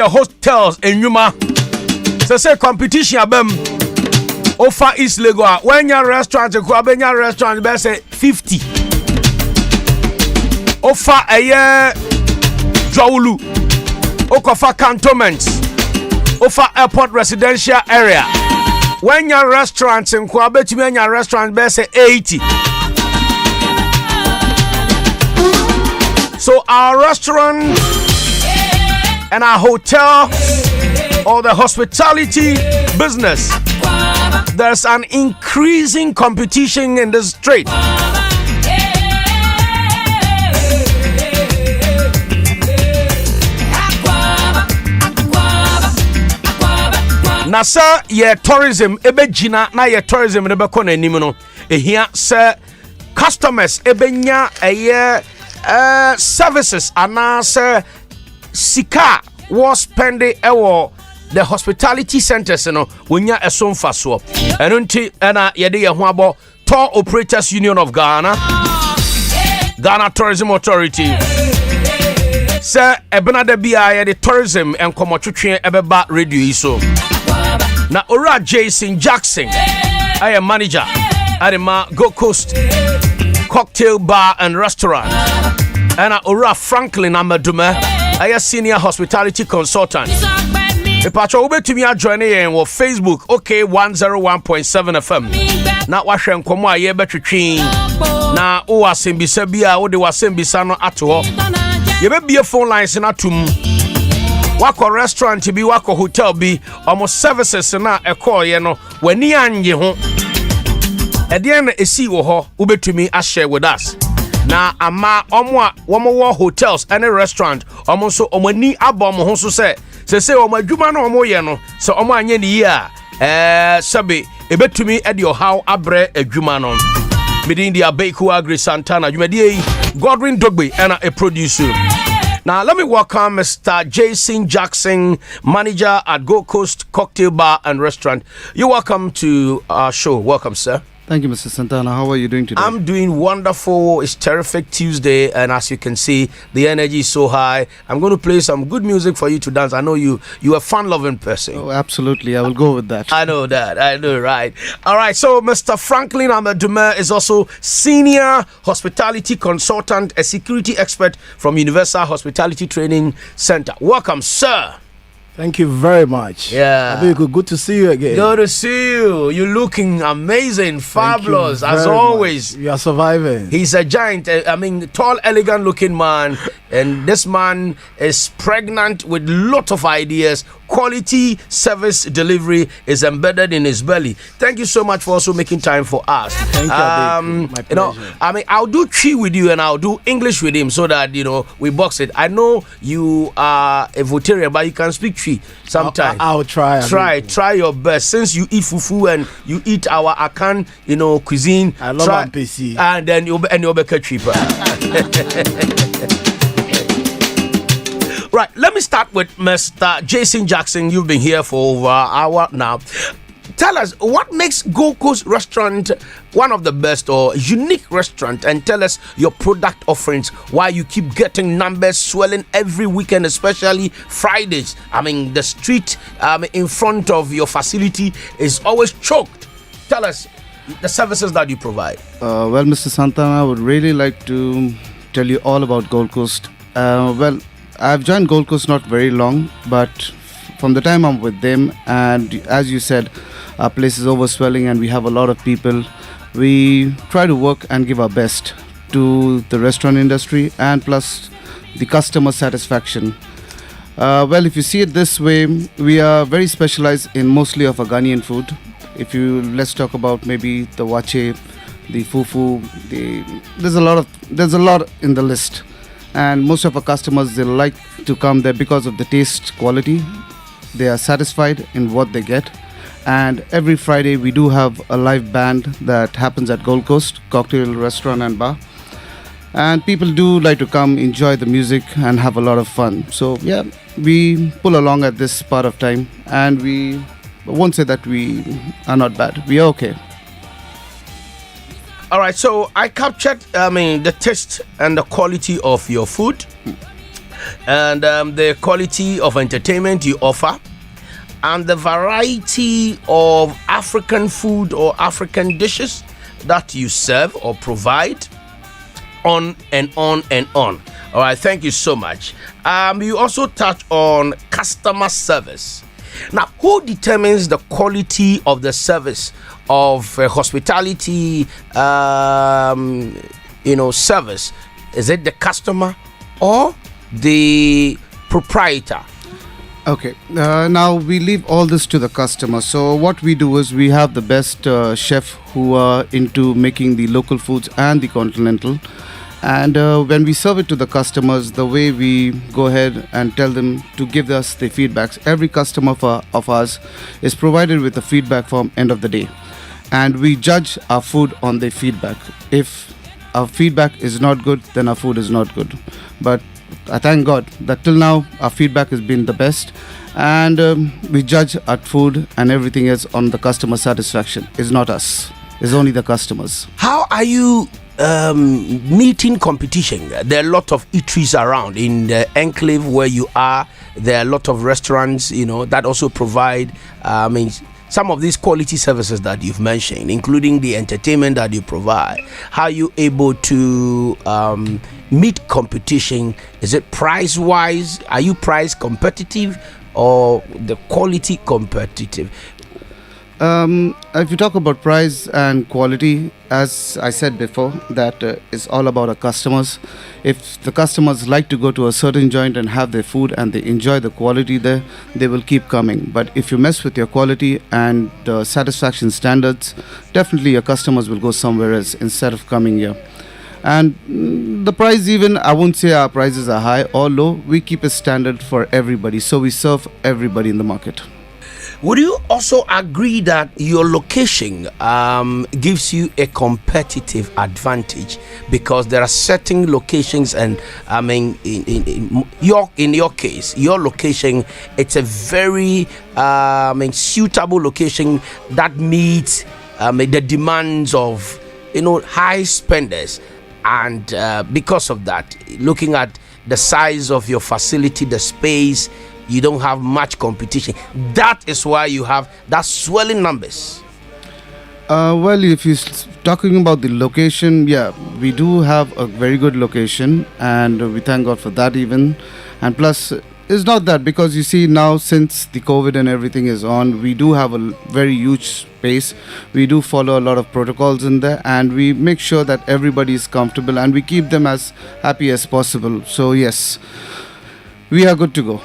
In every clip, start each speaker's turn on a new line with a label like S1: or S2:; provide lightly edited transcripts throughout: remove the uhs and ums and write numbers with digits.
S1: hotels in Yuma. So say competition abem. Offer East Lagos. When your restaurant, your restaurant, be say 50. Offer a year DWOODWOO. Offer cantonments. Offer airport residential area. When your restaurant in Kwabet, when your restaurant, be say 80. So our restaurant and our hotel or the hospitality business, there's an increasing competition in the street. Na sir, ye tourism ebe jina na ye tourism ebe ko na anim no ehia sir customers ebe nya services anase sika was spending the hospitality centers no wonya esomfa so eno nti na ye de ye ho abo Tour Operators Union of Ghana Tourism Authority sir ebena da bia ye the tourism and komotwetwe ebeba radio iso na ora Jason Jackson I am manager at the Gold Coast Cocktail Bar and Restaurant and ora Franklin Amadume I am senior hospitality consultant. The patro ube to me a joining in on Facebook okay 101.7 FM na wahwe nkomo aye betwetwe na o asembisa bia wo de wasembisa no ato ye be bie phone lines na tum wako restaurant bi wako hotel bi omo services na ekoye no wani anye ho ede na esi wo ho ubetumi a share with us na ama omo wo hotels and restaurant omo so omo ni abom ho so say omo adwuma no omo ye no so omo anye ni ya sabe ebetumi ede how abre adwuma no midin the ABEIKU Agri Santana Jumadi Godwin Dogbe and a producer. Now let me welcome Mr. Jason Jackson, manager at Gold Coast Cocktail Bar and Restaurant. You're welcome to our show. Welcome, sir.
S2: Thank you, Mr. Santana. How are you doing today?
S1: I'm doing wonderful. It's terrific Tuesday, and as you can see, the energy is so high. I'm going to play some good music for you to dance. I know you're a fun-loving person.
S2: Oh, absolutely. I will go with that.
S1: I know that. I know, right? All right. So, Mr. Franklin Amadume is also senior hospitality consultant, a security expert from Universal Hospitality Training Center. Welcome, sir.
S3: Thank you very much.
S1: Yeah.
S3: ABEIKU, good to see you again.
S1: Good to see you. You're looking amazing, fabulous, as always.
S3: Much. You are surviving.
S1: He's a giant, tall, elegant looking man. And this man is pregnant with lot of ideas. Quality service delivery is embedded in his belly. Thank you so much for also making time for us.
S3: Thank you, my pleasure.
S1: I'll do Chi with you and I'll do English with him so that, we box it. I know you are a Votarian, but you can speak Chi sometime.
S3: I'll try.
S1: Try your best. Since you eat fufu and you eat our Akan, cuisine.
S3: I love MPC.
S1: And then you'll be cheaper. Right, let me start with Mr. Jason Jackson. You've been here for over an hour now. Tell us, what makes Gold Coast Restaurant one of the best or unique restaurant, and tell us your product offerings, why you keep getting numbers swelling every weekend, especially Fridays. The street in front of your facility is always choked. Tell us the services that you provide.
S2: Well, Mr. Santana, I would really like to tell you all about Gold Coast. I've joined Gold Coast not very long, but from the time I'm with them, and as you said, our place is overswelling and we have a lot of people. We try to work and give our best to the restaurant industry and plus the customer satisfaction. If you see it this way, we are very specialized in mostly of Ghanaian food. Let's talk about maybe the wache, the fufu, there's a lot in the list. And most of our customers, they like to come there because of the taste quality. They are satisfied in what they get. And every Friday, we do have a live band that happens at Gold Coast Cocktail Restaurant and Bar. And people do like to come, enjoy the music, and have a lot of fun. So, yeah, we pull along at this part of time. And we won't say that we are not bad. We are okay.
S1: All right, so I captured, the taste and the quality of your food. and the quality of entertainment you offer, and the variety of African food or African dishes that you serve or provide, on and on and on. All right, thank you so much. You also touch on customer service. Now, who determines the quality of the service of hospitality, service? Is it the customer or the proprietor?
S2: Okay, now we leave all this to the customer. So what we do is we have the best chef who are into making the local foods and the continental. And when we serve it to the customers, the way we go ahead and tell them to give us the feedbacks. Every customer of ours is provided with a feedback form end of the day. And we judge our food on the feedback. If our feedback is not good, then our food is not good. But I thank God that till now our feedback has been the best. And we judge our food and everything else on the customer satisfaction. It's not us. It's only the customers.
S1: How are you meeting competition? There are a lot of eateries around in the enclave where you are. There are a lot of restaurants, that also provide some of these quality services that you've mentioned, including the entertainment that you provide. How are you able to meet competition? Is it price wise? Are you price competitive or the quality competitive?
S2: If you talk about price and quality, as I said before, that it's all about our customers. If the customers like to go to a certain joint and have their food and they enjoy the quality there, they will keep coming. But if you mess with your quality and satisfaction standards, definitely your customers will go somewhere else instead of coming here. And the price, even I won't say our prices are high or low. We keep a standard for everybody, so we serve everybody in the market.
S1: Would you also agree that your location gives you a competitive advantage, because there are certain locations, and in your case, your location, it's a very suitable location that meets the demands of high spenders, and because of that, looking at the size of your facility, the space, you don't have much competition. That is why you have that swelling numbers.
S2: Well, if you're talking about the location, yeah, we do have a very good location, and we thank God for that even. And plus, it's not that, because you see now, since the COVID and everything is on, we do have a very huge space. We do follow a lot of protocols in there, and we make sure that everybody is comfortable and we keep them as happy as possible. So yes, we are good to go.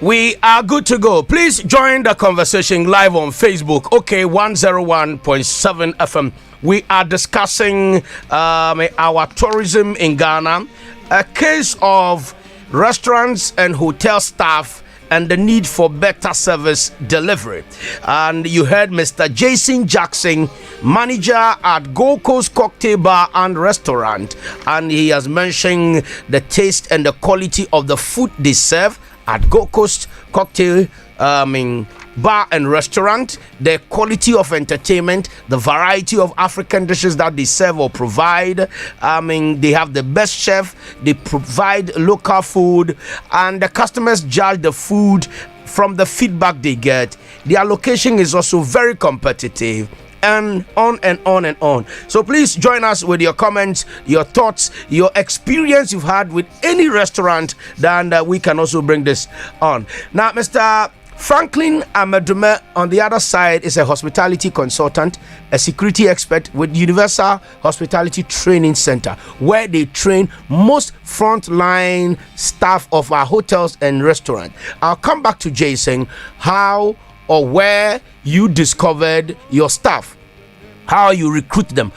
S1: We are good to go. Please join the conversation live on Facebook. Okay, 101.7 FM. We are discussing our tourism in Ghana, a case of restaurants and hotel staff and the need for better service delivery. And you heard Mr. Jason Jackson, manager at Gold Coast Cocktail Bar and Restaurant, and he has mentioned the taste and the quality of the food they serve at Gold Coast Cocktail Bar and Restaurant, the quality of entertainment, the variety of African dishes that they serve or provide. They have the best chef, they provide local food, and the customers judge the food from the feedback they get. Their location is also very competitive, and on and on and on. So please join us with your comments, your thoughts, your experience you've had with any restaurant, then we can also bring this on. Now, Mr. Franklin Amadume on the other side is a hospitality consultant, a security expert with Universal Hospitality Training Center, where they train most frontline staff of our hotels and restaurants. I'll come back to Jason, how or where you discovered your staff, how you recruit them,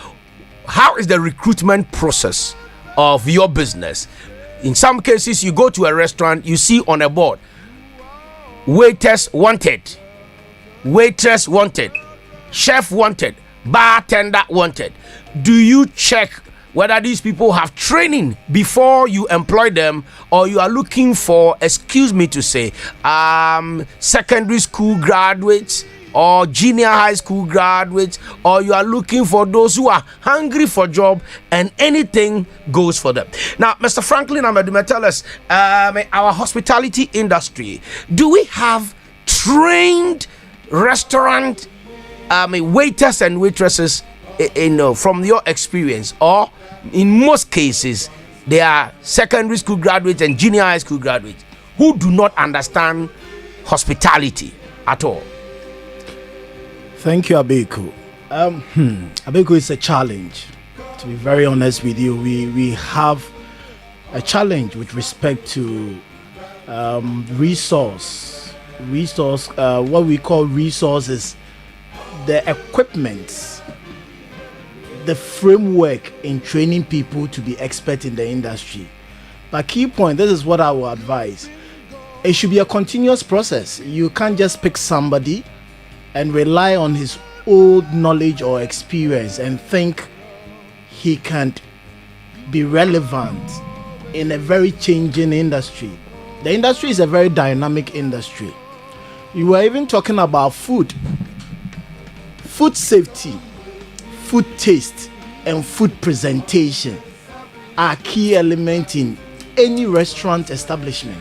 S1: how is the recruitment process of your business. In some cases, you go to a restaurant, you see on a board, waiters wanted, waitress wanted, chef wanted, bartender wanted. Do you check whether these people have training before you employ them, or you are looking for, excuse me to say, secondary school graduates or junior high school graduates, or you are looking for those who are hungry for job, and anything goes for them. Now, Mr. Franklin Amedume, tell us, our hospitality industry, do we have trained restaurant waiters and waitresses, from your experience, or in most cases they are secondary school graduates and junior high school graduates who do not understand hospitality at all?
S3: Thank you, ABEIKU. ABEIKU is a challenge. To be very honest with you, we have a challenge with respect to resource. What we call resources, the equipment, the framework in training people to be expert in the industry. But key point, this is what I will advise. It should be a continuous process. You can't just pick somebody and rely on his old knowledge or experience and think he can't be relevant in a very changing industry. The industry is a very dynamic industry. You were even talking about food safety, food taste, and food presentation are key elements in any restaurant establishment.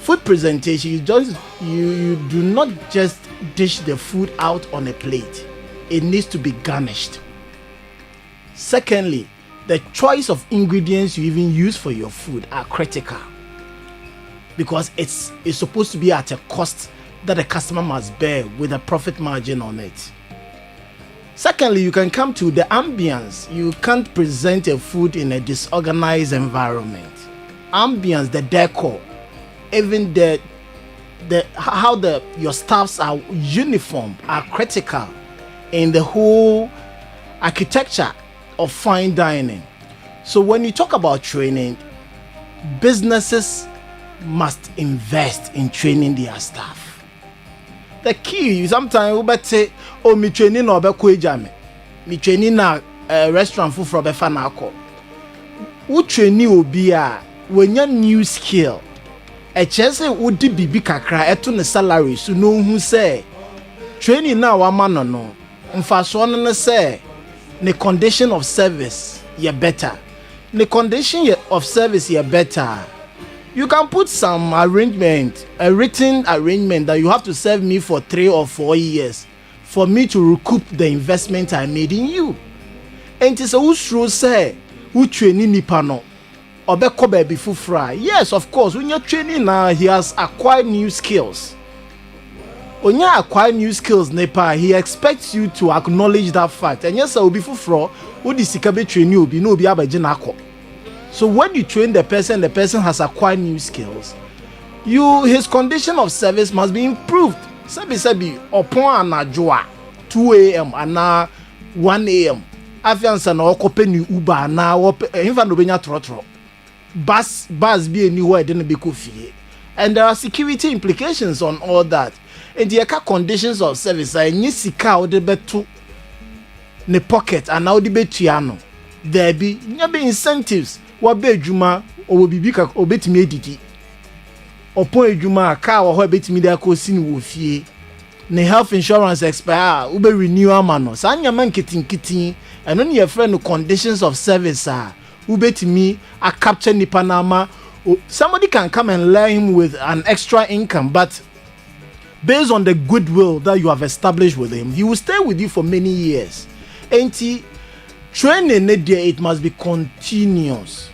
S3: Food presentation, you do not just dish the food out on a plate. It needs to be garnished. Secondly, the choice of ingredients you even use for your food are critical, because it's supposed to be at a cost that the customer must bear with a profit margin on it. Secondly, you can come to the ambience. You can't present a food in a disorganized environment. Ambience, the decor, even how your staffs are uniform are critical in the whole architecture of fine dining. So when you talk about training, businesses must invest in training their staff. The key is sometimes we better say, oh, me training no be kweja me training na restaurant food from befa na akọ. Wo training obi a when your new skill e chese wo di bibi kakra eto ne salary so no hu say training na wa ma no mfaso no say the condition of service ye better. The condition of service ye better. You can put some arrangement, a written arrangement that you have to serve me for 3 or 4 years for me to recoup the investment I made in you. And it is a usro say who training nipa no obeko baby fufra. Yes, of course, when you're training now, he has acquired new skills. When you acquire new skills, Nepa, he expects you to acknowledge that fact. And yes, I will be fufro, who the sikabe train you be no be abajinako. So when you train the person has acquired new skills, his condition of service must be improved. Sabi upon anajua 2 a.m. and 1 a.m. Afiansa na okope ni Uber na infa no benya trotro. Bus be anywhere didn't be coffee. And there are security implications on all that. And the conditions of service are ni sika o de betu ne pocket and now the betuano. There be incentives. What be juma or bibi ka obetimi edidi. Opon ejuma car or obetimi da ko sin wo fie. Ne health insurance expire ube renew amano. Sa nyama nkitin and on your friend no conditions of service ubetimi a capture ni Panama. Somebody can come and lure him with an extra income, but based on the goodwill that you have established with him, he will stay with you for many years. And training, it must be continuous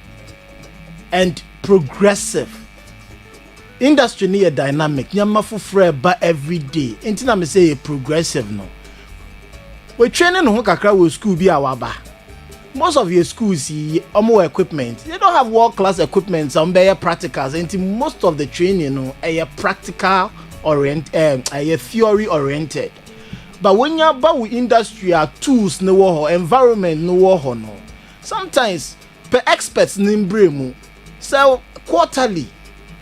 S3: and progressive. Industry need a dynamic. Nyamafu freba every day. Intina me say progressive no. We training no kakra we school bi awaba. Most of your schools see equipment. They don't have world-class equipment. Some be practicals. And most of the training no are practical oriented, theory oriented. But when you're about industry tools no wo environment no wo no. Sometimes per experts nimbremu. So quarterly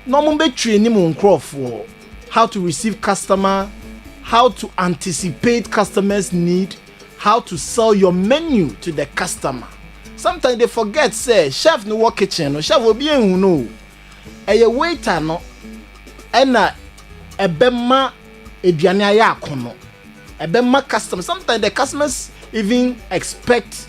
S3: no be training mo for how to receive customer, how to anticipate customers' need, how to sell your menu to the customer. Sometimes they forget say chef no work kitchen no chef obi ehun no. Waiter no na ebema Eduane aya akono. Ebema customers. Sometimes the customers even expect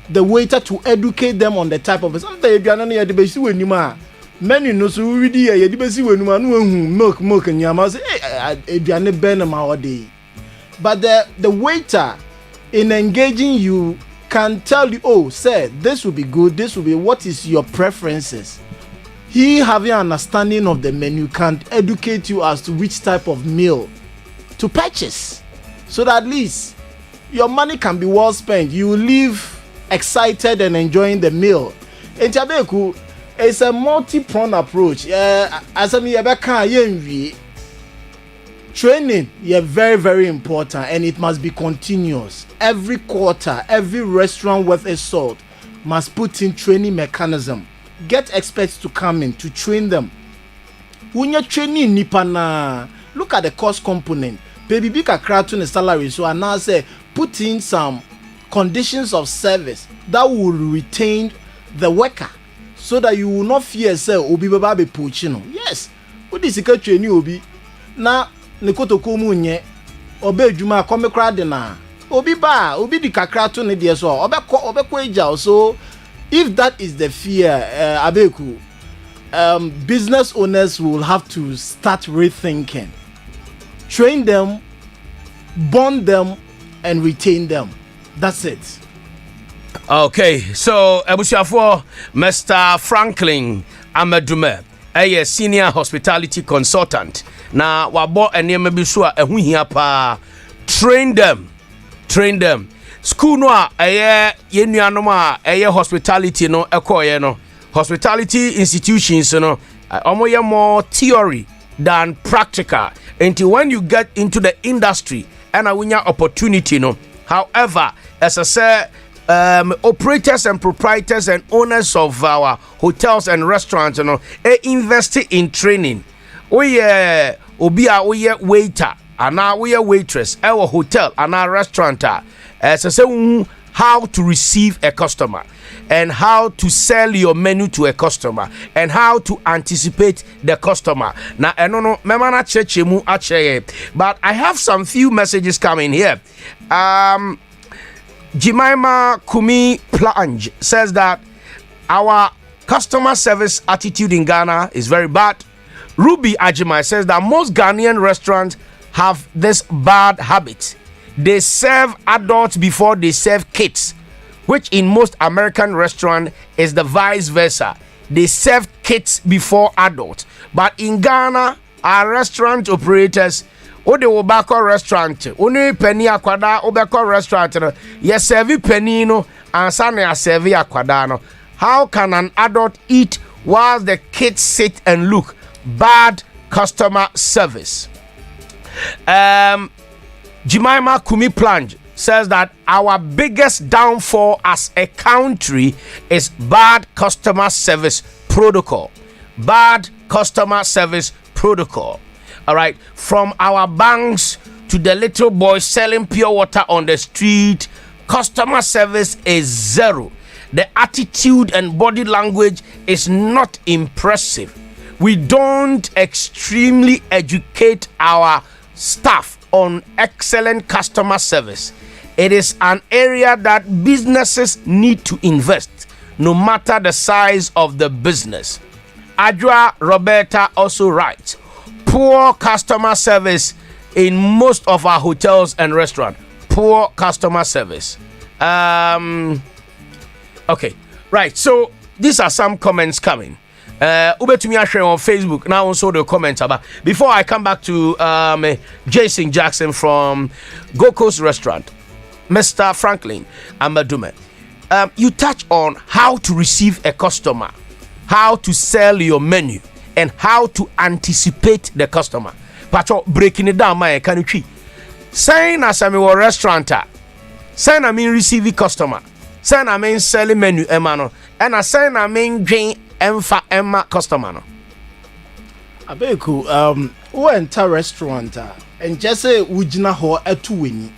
S3: the waiter to educate them on the type of. Sometimes eduane na yede be si wenima. Many no so we di yede be si wenima no ehu milk nyama say eduane ben ma ode. But the waiter in engaging you can tell you, oh, sir, this will be good, this will be, what is your preferences? He having an understanding of the menu can educate you as to which type of meal to purchase. So that at least your money can be well spent. You will leave excited and enjoying the meal. In ABEIKU, it's a multi-pronged approach. As I mean, training is very, very important, and it must be continuous. Every quarter, every restaurant worth its salt must put in training mechanism. Get experts to come in to train them. When you're training nipana, look at the cost component. Baby bika kraton the salary, so I now say put in some conditions of service that will retain the worker, so that you will not fear say obi baba be poaching. Yes, what is the training obi na nekoto komu nye obe adwuma akome kra de na obi di kakra to ne de so obekọ eja. So if that is the fear, ABEIKU, business owners will have to start rethinking. Train them, bond them, and retain them. That's it.
S1: Okay, so Ebusiafo, Mr. Franklin Amadume, a senior hospitality consultant. Na wabo enema bi so a ehu hia pa. Train them. School no a yenuanom a hospitality no ekoye no. Hospitality institutions no omoye more theory than practical. Until when you get into the industry and a winya opportunity no. However, as I say, operators and proprietors and owners of our hotels and restaurants you know, invest in training. Oye oye waiter ana oye waitress our hotel ana restaurant say how to receive a customer and how to sell your menu to a customer and how to anticipate the customer. Na eno no mema na cheche mu acheye, but I have some few messages coming here. Jemima Kumi Plange says that our customer service attitude in Ghana is very bad. Ruby Ajimai says that most Ghanaian restaurants have this bad habit. They serve adults before they serve kids, which in most American restaurants is the vice versa. They serve kids before adults. But in Ghana, our restaurant operators, o de obako restaurant, oni penny akwada obako restaurant, yes serve penny no ansa na serve akwada no. How can an adult eat while the kids sit and look? Bad customer service. Jemima Kumi Plange says that our biggest downfall as a country is bad customer service protocol. Bad customer service protocol. All right, from our banks to the little boy selling pure water on the street, customer service is zero. The attitude and body language is not impressive. We don't extremely educate our staff on excellent customer service. It is an area that businesses need to invest, no matter the size of the business. Adra Roberta also writes, poor customer service in most of our hotels and restaurants. Poor customer service. Okay, right. So these are some comments coming. Ubetumi share on Facebook now. Also the comments about before I come back to Jason Jackson from Gold Coast Restaurant, Mr. Franklin Amadume. You touch on how to receive a customer, how to sell your menu, and how to anticipate the customer. Pacho breaking it down, my can you saying as I'm a restaurateur, saying I mean receiving customer, saying I mean selling menu emano, and I saying I mean gain Emma customer no.
S3: ABEIKU we enter restaurant and just say ujina ho etu weni.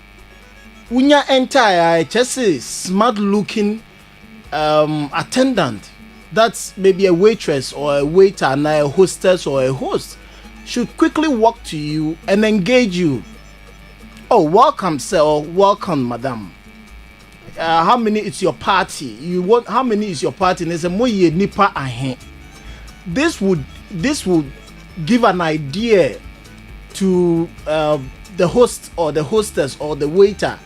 S3: Unya enter just say smart looking attendant. That's maybe a waitress or a waiter and a hostess or a host. should quickly walk to you and engage you. Oh, welcome, sir, or welcome, madam. How many is your party? You want how many is your party? And they say, "Mo ye nipa ahe." This would give an idea to the host or the hostess or the waiter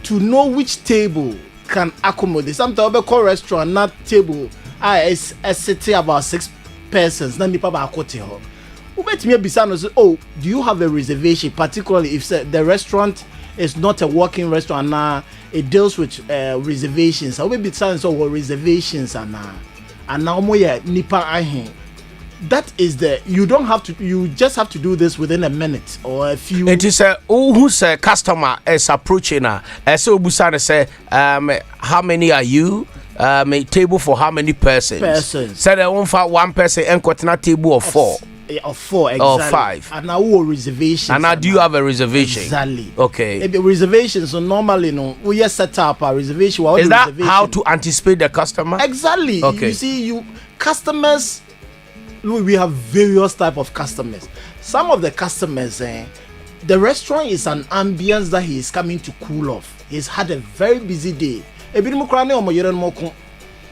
S3: to know which table can accommodate. Sometimes we call restaurant not table. Is sitting about 6 persons. Na nipa ba akote ho. Ubetimi bisa no say, "Oh, do you have a reservation?" Particularly if the restaurant is not a walking restaurant, now it deals with reservations. I will be saying so what reservations are now. And now mo ye nipa ahe. That is you don't have to, you just have to do this within a minute or a few.
S1: It is who's a customer is approaching so Busana say how many are you? A table for how many persons? Said they won't find one person and got a table of 4.
S3: Of 4, exactly.
S1: Or 5.
S3: And now reservations.
S1: And now do you have a reservation?
S3: Exactly.
S1: Okay.
S3: Reservations, so normally we just set up a reservation.
S1: Is that how to anticipate the customer?
S3: Exactly.
S1: Okay.
S3: You see, customers, we have various type of customers. Some of the customers, the restaurant is an ambience that he is coming to cool off. He's had a very busy day.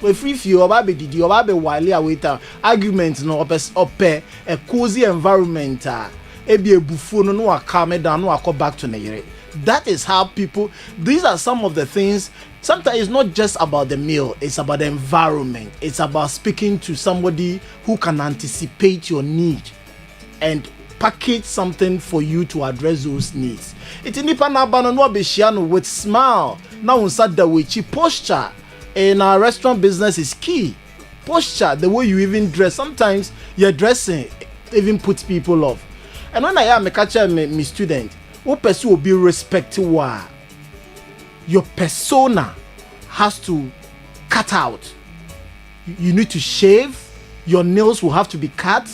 S3: We free few oba be didi oba be wale await argument no ope a cozy environment ebi ebufu no wa calm down no wa back to Nigeria. That is how people, these are some of the things. Sometimes it's not just about the meal, it's about the environment. It's about speaking to somebody who can anticipate your need and package something for you to address those needs. It's nipa na ba no be shiano with smile. Now unsa da wechi posture in our restaurant business is key. Posture, the way you even dress. Sometimes your dressing even puts people off. And when I am a catcher, my student, what person will be respected? Your persona has to cut out. You need to shave. Your nails will have to be cut.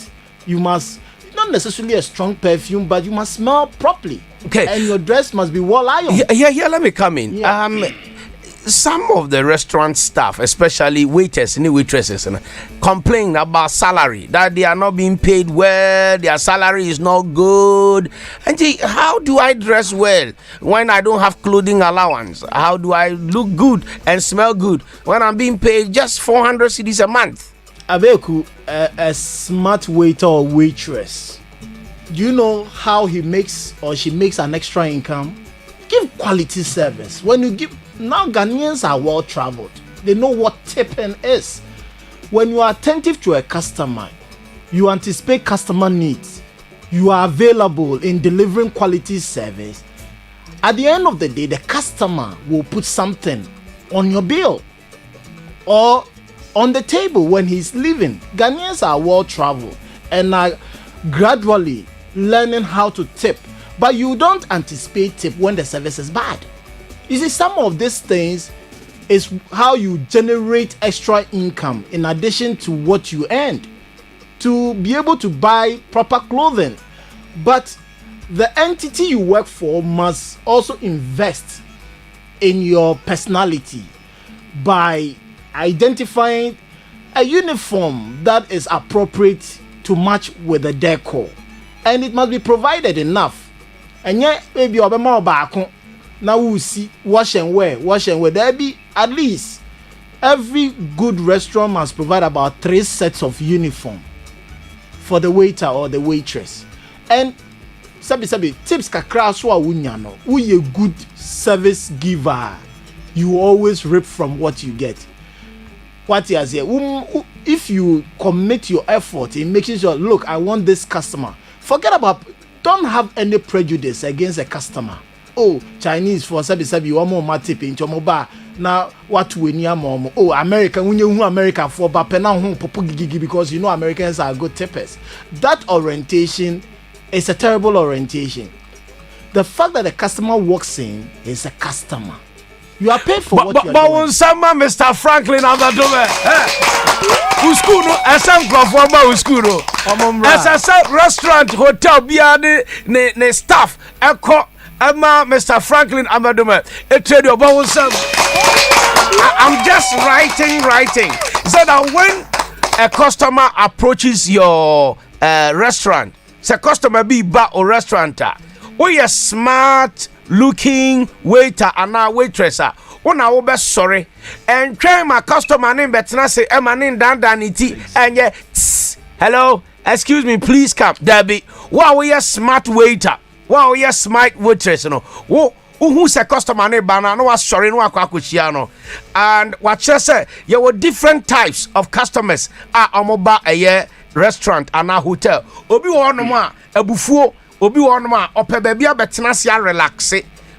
S3: You must, not necessarily a strong perfume, but you must smell properly.
S1: Okay.
S3: And your dress must be well ironed.
S1: Yeah, let me come in.
S3: Yeah.
S1: Some of the restaurant staff, especially waiters and waitresses, complain about salary, that they are not being paid well, their salary is not good. And how do I dress well when I don't have clothing allowance? How do I look good and smell good when I'm being paid just 400 cedis a month?
S3: ABEIKU, a smart waiter or waitress, do you know how he makes or she makes an extra income? Give quality service. When you give, now Ghanaians are well traveled. They know what tipping is. When you are attentive to a customer, you anticipate customer needs, you are available in delivering quality service. At the end of the day, the customer will put something on your bill or on the table when he's leaving. Ghanaians are well traveled and are gradually learning how to tip. But you don't anticipate tip when the service is bad. You see, some of these things is how you generate extra income in addition to what you earned to be able to buy proper clothing. But the entity you work for must also invest in your personality by identifying a uniform that is appropriate to match with the decor. And it must be provided enough. And yet, maybe obama back now we see wash and wear. There be at least every good restaurant must provide about 3 sets of uniform for the waiter or the waitress. And sabi tips kakra so a wunya no. We a good service giver. You always reap from what you get. What is here? If you commit your effort in making sure, look, I want this customer. Forget about. Don't have any prejudice against a customer. Oh, Chinese for sabi one more matip into mobile. Now what we need more. Oh, American when you America for but now popo gigi because you know Americans are good tippers. That orientation is a terrible orientation. The fact that the customer walks in is a customer. You are paid for what you are doing.
S1: But Mr. Franklin Abadome. School no asam crofo school no. As a restaurant hotel bia ne staff eko ama Mr. Franklin Abadome e trade your bow some. I'm just writing so that when a customer approaches your restaurant say customer be ba or restaurant we a smart looking waiter and a waitress una wo be sorry and try my customer name betna say e manin dan daniti and hello, excuse me, please come. Debbie, wow, we a smart waiter. Wow, we a smart waitress, you know. Who's a customer name? Bana, no, sorry, no, Kwakuchiano. And what you say, you were different types of customers at Amoba a restaurant and a hotel. Obi Wanoma, a buffo, Obi Wanoma, or Pebebia Betnasia relax.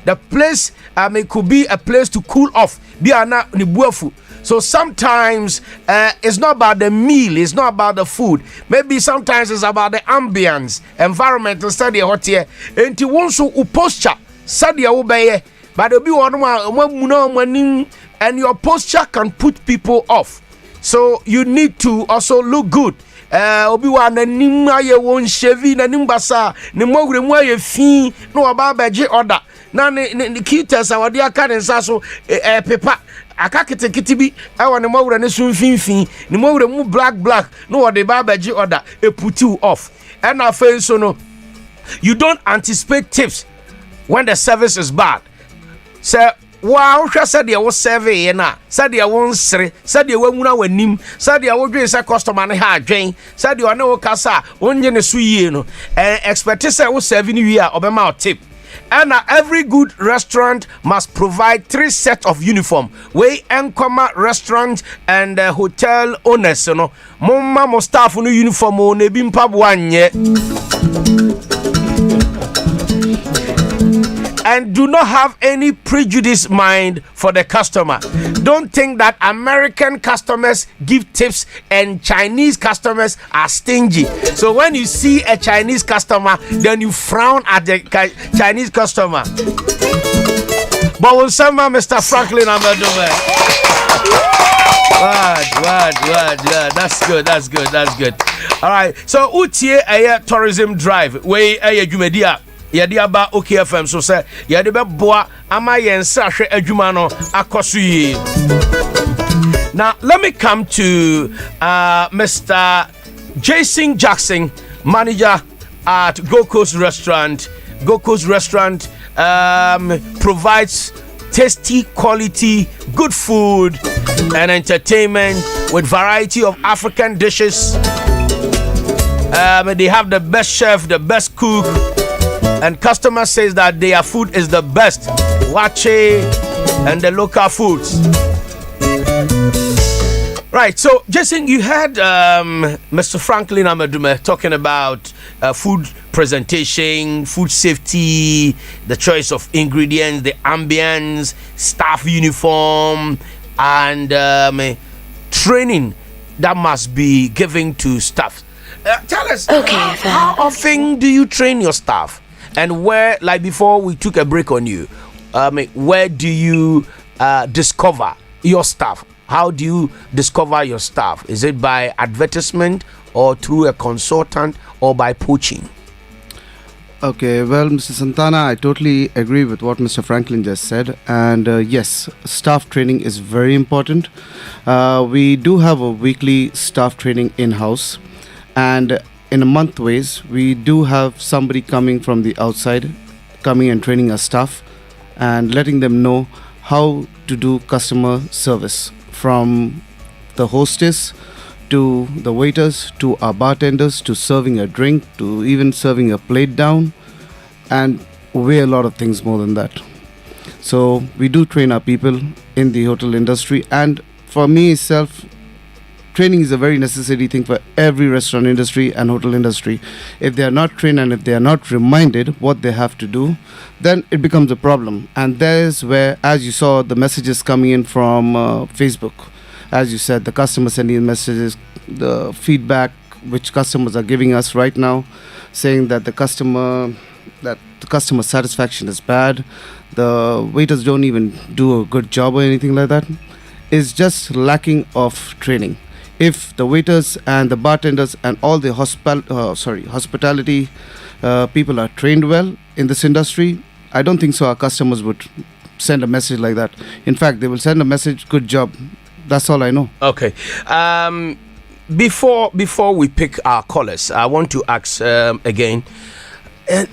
S1: The place it could be a place to cool off. Be a na nibuafu. So sometimes it's not about the meal, it's not about the food. Maybe sometimes it's about the ambience, environment, study hot here. And you want to posture, study obey, but be one and your posture can put people off. So you need to also look good. Obi-Wan na nimma ye won shevi na nimbasa ne mogre mu aye fi no oba beje order na ne kitas awade aka ne nsa so pepa aka kitikiti bi ewo ne mogre ne so finfin ne mogre mu black no ode ba beje order put you off and afen so no you don't anticipate tips when the service is bad. So wow, said they was survey na said they won sre said they won wanim said they would say customer ne ha dwen said you no kasa onye ne so yie no expect say wo serving you obema tip. And every good restaurant must provide 3 sets of uniform. We encoma restaurant and hotel owners, you know. Mumma mo staff no uniform o ne bi mpabwanye. And do not have any prejudice mind for the customer. Don't think that American customers give tips and Chinese customers are stingy. So when you see a Chinese customer, then you frown at the Chinese customer. But we'll send Mr. Franklin Amadume. Word. That's good. All right. So Utie a tourism drive. We a Jumedia. Yadi aba OKFM so say yadi be boa ama yensa hwe adwuma no akoso yi. Now let me come to Mr. Jason Jackson, manager at Gold Coast Restaurant. Gold Coast Restaurant provides tasty, quality, good food and entertainment with variety of African dishes. They have the best chef, the best cook. And customer says that their food is the best, wache and the local foods. Right, so Jason, you heard Mr. Franklin Amadume talking about food presentation, food safety, the choice of ingredients, the ambience, staff uniform, and training that must be given to staff. Tell us, how often do you train your staff? And where, like before we took a break on you, where do you discover your staff? How do you discover your staff? Is it by advertisement or through a consultant or by poaching?
S2: Okay, well, Mr. Santana, I totally agree with what Mr. Franklin just said. And yes, staff training is very important. We do have a weekly staff training in-house. And in a month ways, we do have somebody coming from the outside, coming and training our staff and letting them know how to do customer service, from the hostess to the waiters to our bartenders to serving a drink to even serving a plate down, and way a lot of things more than that. So we do train our people in the hotel industry, and for me itself, training is a very necessary thing for every restaurant industry and hotel industry. If they are not trained and if they are not reminded what they have to do, then it becomes a problem. And there's where, as you saw, the messages coming in from Facebook. As you said, the customers sending in messages, the feedback which customers are giving us right now, saying that the customer satisfaction is bad, the waiters don't even do a good job or anything like that, is just lacking of training. If the waiters and the bartenders and all the hospitality people are trained well in this industry, I don't think so our customers would send a message like that. In fact, they will send a message, good job. That's all I know.
S1: Okay. before we pick our callers, I want to ask again.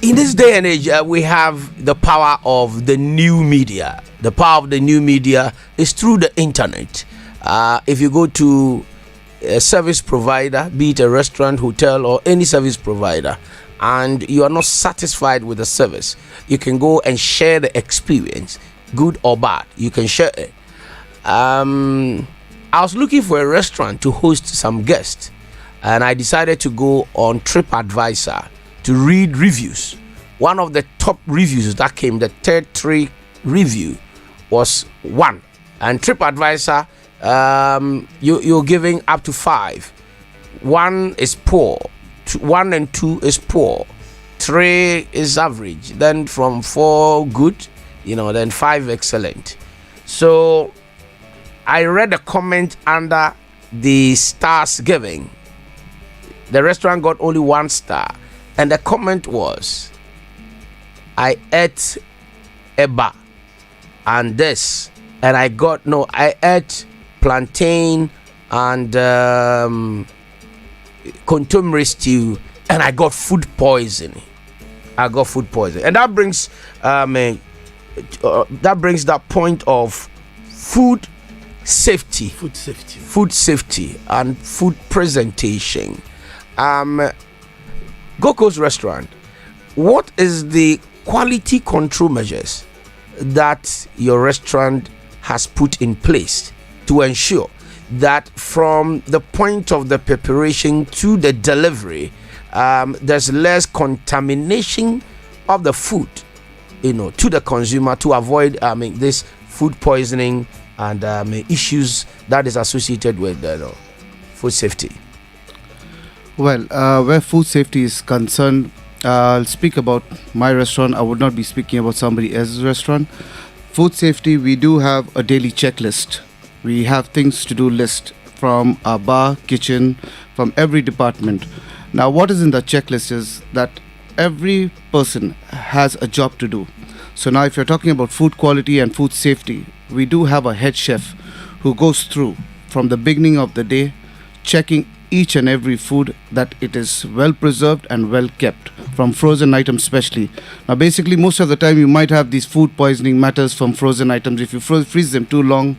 S1: In this day and age, we have the power of the new media. The power of the new media is through the internet. If you go to a service provider, be it a restaurant, hotel, or any service provider, and you are not satisfied with the service, you can go and share the experience, good or bad. You can share it. I was looking for a restaurant to host some guests, and I decided to go on TripAdvisor to read reviews. One of the top reviews that came, the third three review, was 1, and TripAdvisor, you're giving up to 5. 1 is poor, 1 and 2 is poor, 3 is average, then from 4 good, then 5 excellent. So I read a comment under the stars giving. The restaurant got only 1 star, and the comment was, I ate eba and this, and I ate plantain and contemporary stew, and I got food poisoning. And that brings that point of food safety and food presentation. Gold Coast Restaurant, what is the quality control measures that your restaurant has put in place to ensure that from the point of the preparation to the delivery, there's less contamination of the food, to the consumer, to avoid this food poisoning and issues that is associated with food safety?
S2: Well, where food safety is concerned, I'll speak about my restaurant. I would not be speaking about somebody else's restaurant. Food safety, we do have a daily checklist. We have things to do list from our bar, kitchen, from every department. Now, what is in the checklist is that every person has a job to do. So now if you're talking about food quality and food safety, we do have a head chef who goes through from the beginning of the day, checking each and every food that it is well preserved and well kept, from frozen items especially. Now basically most of the time you might have these food poisoning matters from frozen items. If you freeze them too long,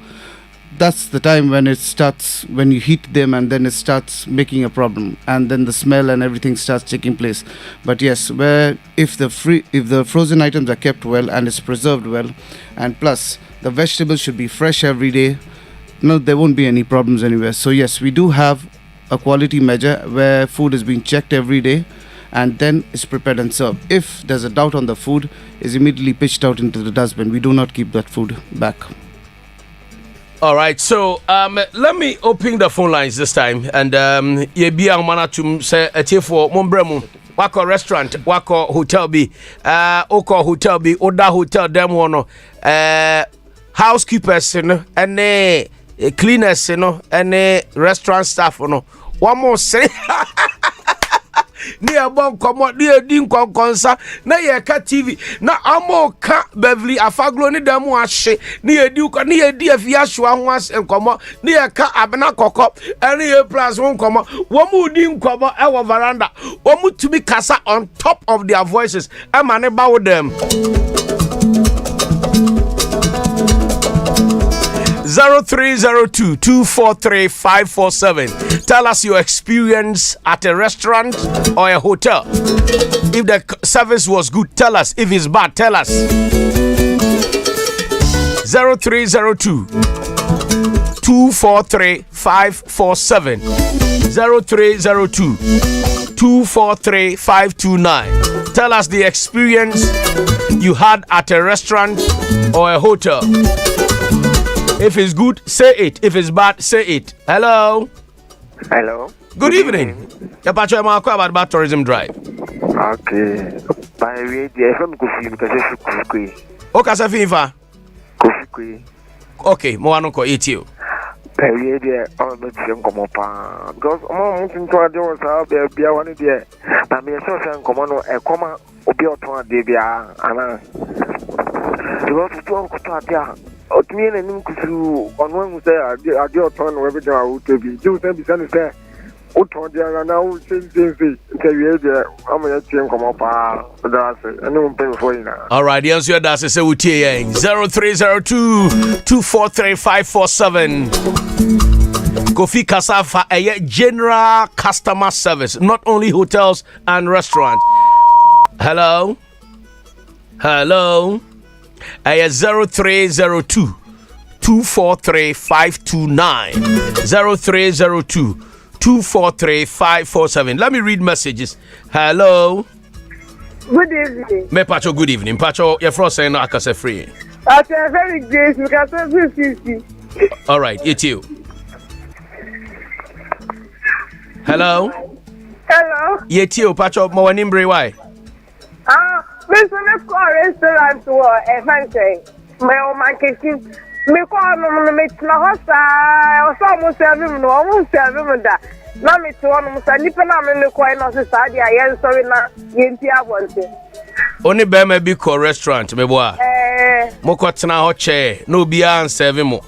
S2: that's the time when you heat them, and then it starts making a problem, and then the smell and everything starts taking place. But yes, if the frozen items are kept well and it's preserved well, and plus the vegetables should be fresh every day, there won't be any problems anywhere. So yes, we do have a quality measure where food is being checked every day, and then it's prepared and served. If there's a doubt on the food, is immediately pitched out into the dustbin. We do not keep that food back.
S1: All right, so let me open the phone lines this time, and ye be a mana to say a tea for Mombremu. Wako restaurant, wako hotel be, oko hotel be, oda hotel dem wono, housekeepers, and cleaners, and restaurant staff, one more say. Near bon come near din konsa na ye ka TV na amo ka Beverly afaglo ni demu ahye near di ko near di afia hwa ho as enkomo near ka abena kokko ene ye plus ho nkomo wo mu di nkomo e wo veranda wo mu tumi kasa on top of their voices e ma ne ba wo dem 0302-243-547. Tell us your experience at a restaurant or a hotel. If the service was good, tell us. If it's bad, tell us. 0302-243-547. 0302-243-529. Tell us the experience you had at a restaurant or a hotel. If it's good, say it. If it's bad, say it. Hello.
S4: Hello.
S1: Good evening. Yapacho Marco about Tourism Drive.
S4: Okay. By radio, from Kofi, because it's Kofi.
S1: Okay, Safifa.
S4: Kofi.
S1: Okay, Moano ko eat you.
S4: By radio, all the same come up. Because I'm moving to a door, so be a one idea. But me, so some command a comma, Obioton, Debia, Anna. The road to Tokia. Otumi na nim kusu onu mu say ade oton we be jaw to bi ju say bi say Uto dia na u since interview there am ya tien komo pa that's it and no pay for you now.
S1: All right, the answer that's say we 0302-243-547. Kofi Kasafa a general customer service, not only hotels and restaurants. Hello. 0302-243-529. 0302-243-547. Let me read messages. Hello.
S5: Good evening.
S1: Me Pacho, good evening. Pacho, you're from saying no, I can say free.
S5: Okay, very good. We can say 50.
S1: All right, it's you. Hello.
S5: Hello.
S1: It's you, Pacho. Mo wanimbre why?
S5: Mr. Me call restaurant to a fancy. Me o my kitchen. Me call no me na hosta. O so mo serve me no, mo serve me da. Na me to no mo sa nipa na me call no se sa dia yen sorry na yenti abonte.
S1: Oni be me bi call restaurant me boa. Mo ko tena ho che no bi an serve mo.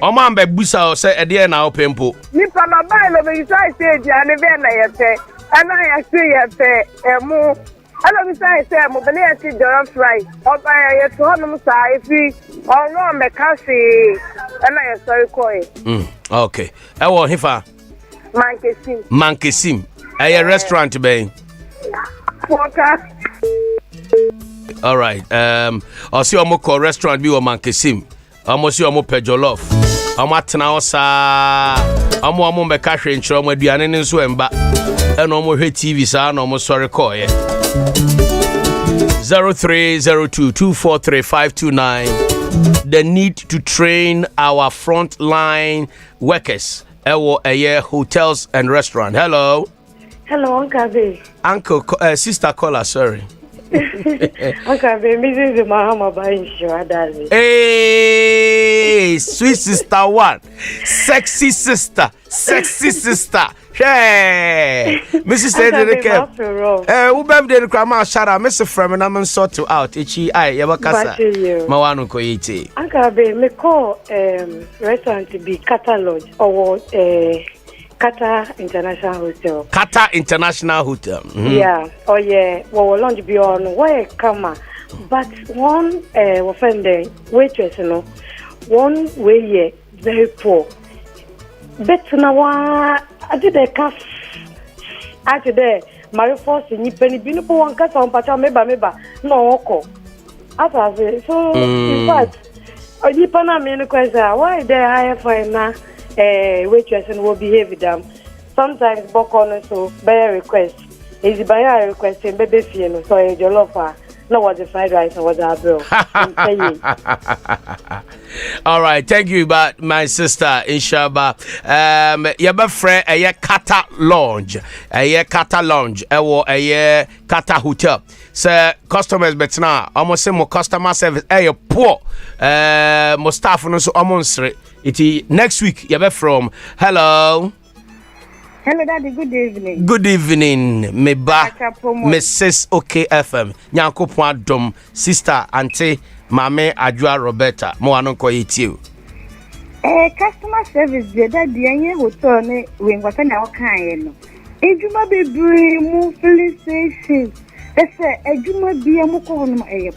S1: O man be busa o se e de na o pempo.
S5: Nipa na ba no be say dia ne be na ye pe. Ana ya say ye pe emu. Ana be say mo be na ti jollof fry. O ba ye to no mo sa ifi. O no me ka se. Ana ye sorry koi.
S1: Okay. E wo hifa? Mankesim. A restaurant be. All right. I'll see omo call restaurant bi o Mankesim. Omo see omo pe jollof. Omo atena osa. Omo be ka hwe nchiro omo aduane ne nso emba. E no omo hwe TV sa na omo sorry call ye. 0302-243-529. The need to train our frontline workers. Ewo eye hotels and restaurant. Hello.
S6: Hello, Uncle B.
S1: Sister caller, sorry.
S6: Uncle B, Mrs. Mahama buying sure, darling.
S1: Hey, sweet sister one. Sexy sister. Hey, Mrs. Edeke. Who birthday the grandma Shara, Mr. Freeman, I'm sort to out. Ichi, Yabakasa. Mawano Koiti.
S6: Uncle B, me call restaurant to be Qatar Lodge or Qatar International Hotel.
S1: Qatar International Hotel.
S6: Yeah. Oh yeah. Well, lunch be on where come, but one offender waitress, you know, one way very poor. But now I did a calf. I did a Mario Force in Penny Bino one cat on Pacha meba no oko. After so in fact, you Panamanian question why they hire for now waitress and will behave them. Sometimes book on so by a request. Is by a request in baby fee so a jollof. No, was the fried rice or was that bro?
S1: All right, thank you, but my sister Inshaba. Your friend a Qatar Lounge, a Qatar Lounge, a Qatar Hotel. So customers bet now almost say more customer service. Poor, more staff no so almost it next week. Your from hello.
S5: Hello, Daddy. Good evening.
S1: Good evening, Mrs. OKFM. Nyanko Dom, sister, auntie, Mame Adua Roberta. Mo anonko yitiu.
S5: Customer service, Daddy, and hotel ne when what an hour kind. Ejuma be mu filling station. That's a Juma be a moko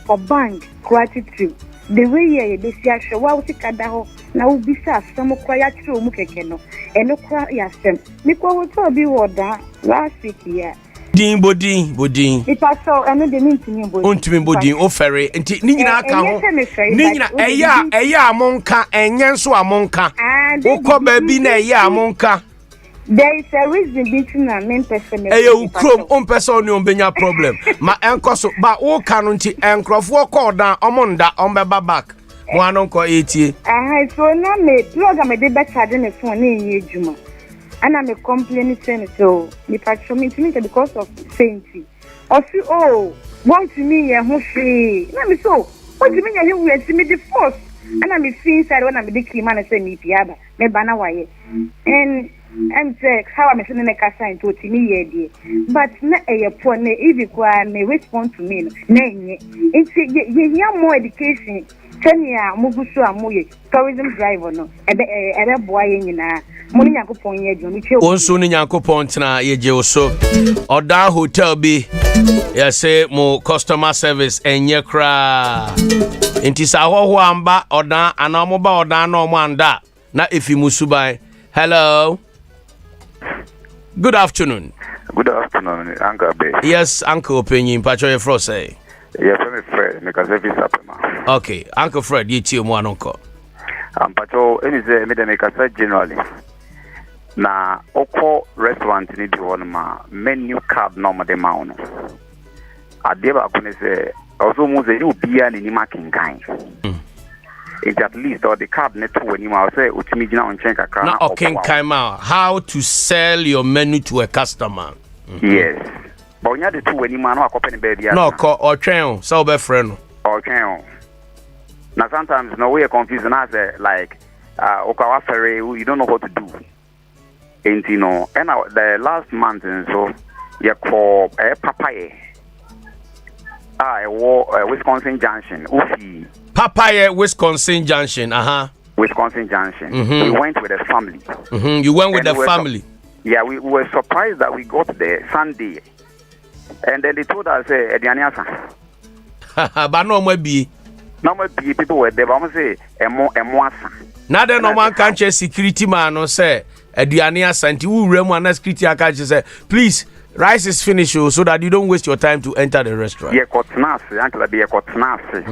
S5: for bank gratitude. The way they see a show, what Kadaho now be some quiet through Mukekeno, and no cry yasem. Nico will be water last week here.
S1: Bodin.
S5: If I saw another meeting,
S1: Bodin, oh, ferry, and Nina Nina, a monka, and Yanso a monka, and Oko baby, a monka.
S5: There is a reason between a main person.
S1: You chrome person benya problem. My uncle so but all canonty and croft walk down Omonda on back. One uncle 80.
S5: I so now me plug am dey better than a phone in Juma. And I'm a complaining so me patch me to me because of sainty. Or see want to me a who free. Let me so what do you mean you will see me the force? And I'm inside when I'm the clean man and say me piaba. Me bana waye. And how I'm sending a casa into me, but not a poor, if you me respond to me. Nay, it's more education. Senya mugusu amuye tourism driver no ebe boa ye nyina muni yakopon ye dwon twe
S1: onso ni yakopon tena ye je oso oda hotel bi ya say mo customer service enye kra enti sa hoho amba oda ana mo ba oda na omo anda na efi musubai. Hello, good afternoon.
S7: Good afternoon, Uncle Bay.
S1: Yes, Uncle Opinion Pacho your fro say.
S7: Yes, I'm Fred, because every supplement.
S1: Okay, Uncle Fred, you too, one uncle.
S7: Pacho, any say, make a say generally. Na oko restaurant need to one ma menu card normal de mauno. Adeba kune say also must you be an in marking kind. It's at least or the card net when you say utimijina on check a car.
S1: Now, okay, how to sell your menu to a customer.
S7: Yes. But when you the two when you man accompany baby.
S1: No, or train, so be friend.
S7: Or train. Now sometimes no way confusing as like Okawa ferry, you don't know what to do. And you know, and the last month and so you call papaya. Wisconsin Junction. Ufi.
S1: Papaya, Wisconsin Junction.
S7: Wisconsin Junction. We went with the family.
S1: You went with the family.
S7: Yeah, we were surprised that we got there Sunday. And then they told us, Edianiasa.
S1: But no more be.
S7: No more people were there. But I'm say, Emoasa.
S1: Now then, no one can check security man or say, Edianiasa, and you remember security can say, please, rice is finished so that you don't waste your time to enter the restaurant.
S7: Yeah, Kotnasi, Uncle be a Kotnasi.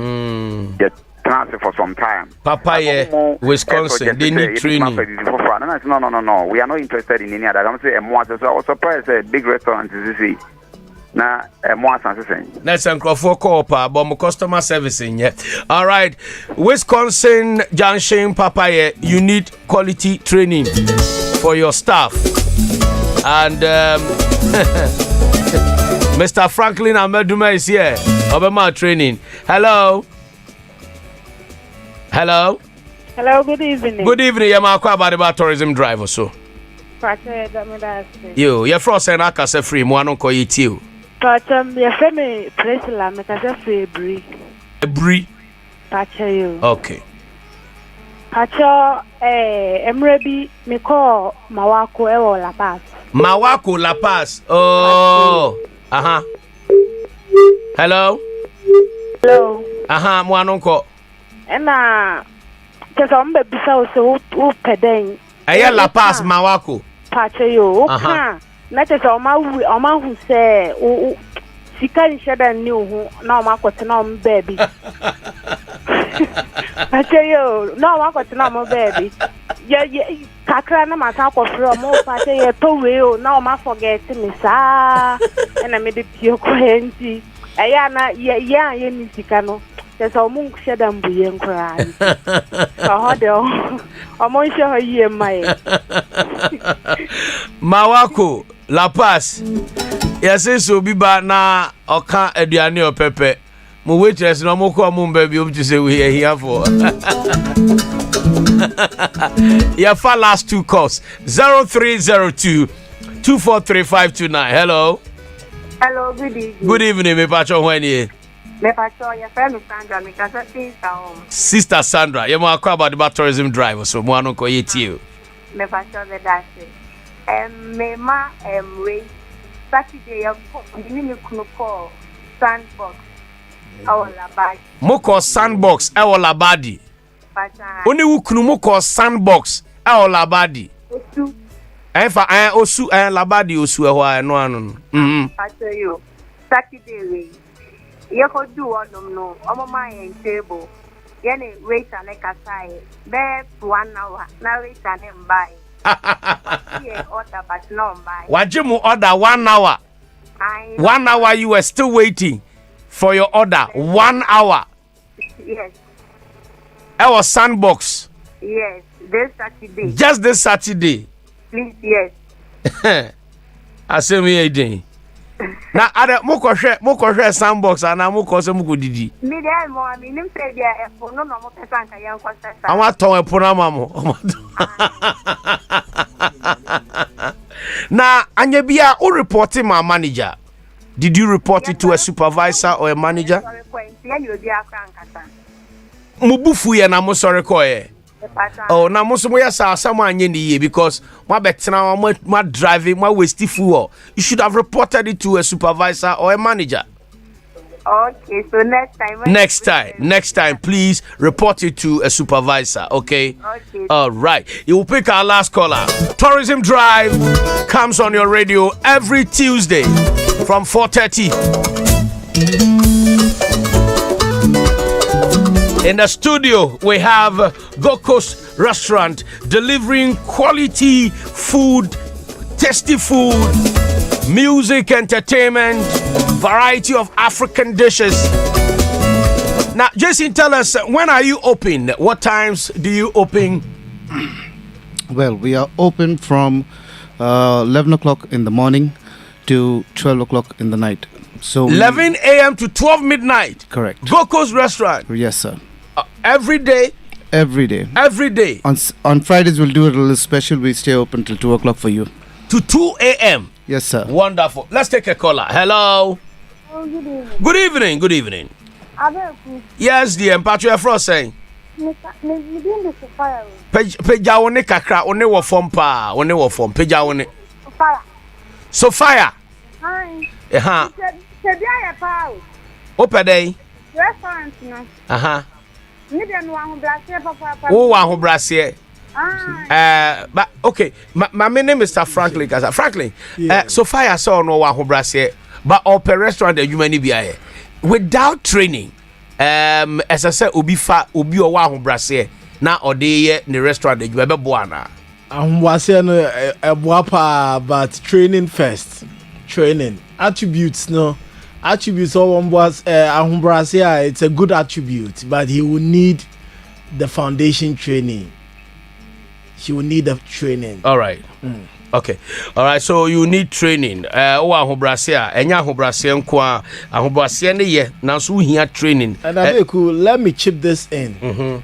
S7: Yeah, transfer for some time.
S1: Papaya, Wisconsin, they need training.
S7: No. We are not interested in any other. I'm saying, so I was surprised. Big restaurant is this. Na more sense.
S1: Let's for cooper, but customer servicing yet. All right, Wisconsin Junction, Papaya, you need quality training for your staff. And Mr. Franklin Ameduma is here. Obama training. Hello.
S6: Hello, good evening.
S1: Good evening. I'm about tourism driver. So, you're frost and I can say free. One call it you.
S6: But your family place la make a free
S1: Brie.
S6: Pacha you.
S1: Okay.
S6: Pacha, Emrebi, me call Mawako Ewo La Paz.
S1: Mawako La Paz. Oh. Hello.
S6: Hello.
S1: Mwanonko.
S6: And just on baby so pedeng.
S1: Aya La Paz Mawako.
S6: Pacha you. Not as Oma who say, oh, she can't shed a new no Mako baby. Pacha you, no Mako baby. Yeah, Kakrana Matako from more Pacha to now ma forget me, sir. And I made it pure quenty. Ayana, yeah, Yenisicano. There's a monk shed and be and cry. I'm on sure you my
S1: Mawako La Paz. Yes, so be bad na oka aduane o pepe. Mo waitress no mo ko mo baby up to say we are here for. Yeah, for last two calls 0302 243529. Hello.
S5: Hello, good evening.
S1: Good evening, me pacho when
S5: Me pacho your friend Sandra me ka
S1: Sister Sandra, you mo akwa about the tourism driver so mo anko yet you.
S5: Me pacho the dash. Me ma we Saturday you call sandbox. Our labadi.
S1: Mo call sandbox our labadi. Oni wu kunu mo call sandbox our labadi.
S5: Osu.
S1: Enfa osu labadi osu ehwa no anu.
S5: Pacho you. Saturday we. You could do one no. Omo my table. Yene wait and ekasai. Be 1 hour. Na wait and buy. Yeah, order but no buy.
S1: Wajimu order 1 hour. 1 hour you were still waiting for your order. 1 hour.
S5: Yes.
S1: It was sandbox.
S5: Yes. This Saturday.
S1: Just this Saturday.
S5: Please, yes.
S1: I say me again. Na ada mo ko hwe sandbox ana mo ko se mo ko didi.
S5: Me dey mo ami nim say dia e fo no mo pesa nka yan ko sesa.
S1: Awon aton e po na mamo. Na anya bia o report my manager. Did you report it to a supervisor or a manager? mubufu ye na mo sorry koye. Oh, na mo so mo yasa someone anye ni because ma betena ma driving ma waste fuel. You should have reported it to a supervisor or a manager.
S5: Okay, so next time, please report it to a supervisor, okay?
S6: Okay.
S1: All right. You will pick our last caller. Tourism Drive comes on your radio every Tuesday from 4:30. In the studio, we have Gold Coast Restaurant delivering quality food, tasty food, music, entertainment, variety of African dishes. Now, Jason, tell us, when are you open? What times do you open?
S2: Well, we are open from 11 o'clock in the morning to 12 o'clock in the night. So
S1: 11 a.m. to 12 midnight.
S2: Correct.
S1: Gold Coast Restaurant.
S2: Yes, sir.
S1: Every day.
S2: Every day.
S1: Every day.
S2: On Fridays, we'll do it a little special. We stay open till 2 o'clock for you.
S1: To 2 a.m.
S2: Yes, sir.
S1: Wonderful. Let's take a caller. Hello.
S5: Oh, good evening.
S1: Good evening. Good evening.
S5: ABEIKU.
S1: Yes, dear. Mpatro ya fro saying.
S5: Me din the fire.
S1: Peja wone kakra, one wo form pa, one wo form. Peja wone.
S5: Fire.
S1: So fire.
S5: Hi.
S1: Aha.
S5: Se bia ya pa o.
S1: Opedey.
S5: Restaurant no.
S1: Aha.
S5: Me dem no ahobrase papa.
S1: Wo wa ahobrase.
S5: Ah.
S1: But okay, my name is Mr. Franklin Kaza. Franklin, so fire saw no wa ahobrase, but open restaurant the human be without training. As I said, obi o wa ahobrase na ode the restaurant the you be boana.
S3: Ahombrase no eboapa, but training first. Training attributes no. Attributes all one was ahombrase, it's a good attribute, but he will need the foundation training. She will need the training.
S1: All right. Okay. All right. So you need training. Ahobrase enya ahobrase nko ahobrase ne ye na so hia training.
S3: And ABEIKU, let me chip this in.